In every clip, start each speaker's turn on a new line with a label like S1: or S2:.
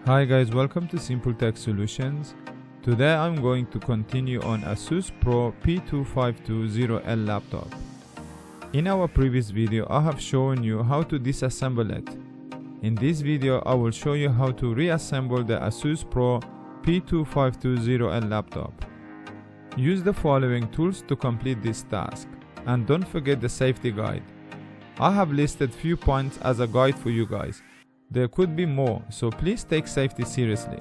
S1: Hi guys, welcome to SimpleTechSolutions. Today I'm going to continue on Asus Pro p2520L laptop. In our previous video I have shown you how to disassemble it. In this video I will show you how to reassemble the Asus Pro p2520L laptop. Use the following tools to complete this task, and don't forget the safety guide. I have listed few points as a guide for you guys. There could be more, so please take safety seriously.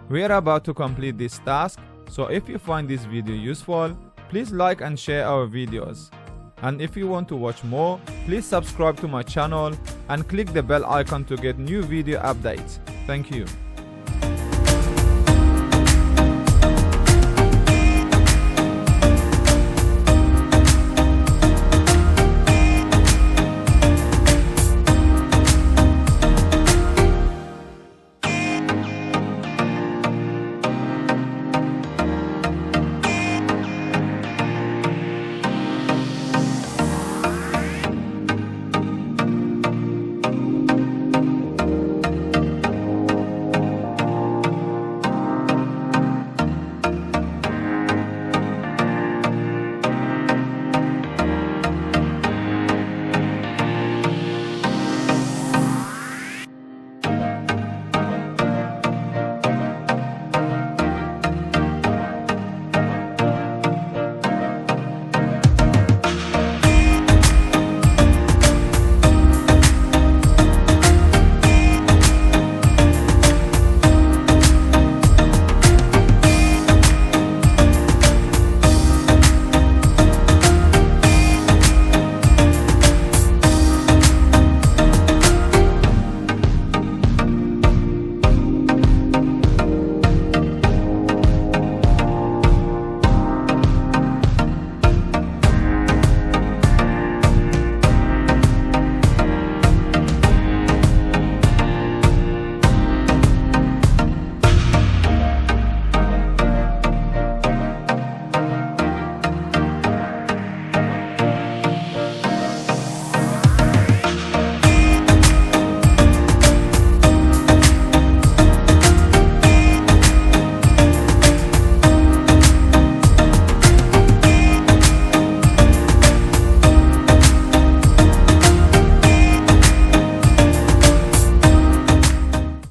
S1: We are about to complete this task, so if you find this video useful, please like and share our videos. And if you want to watch more, please subscribe to my channel and click the bell icon to get new video updates. Thank you.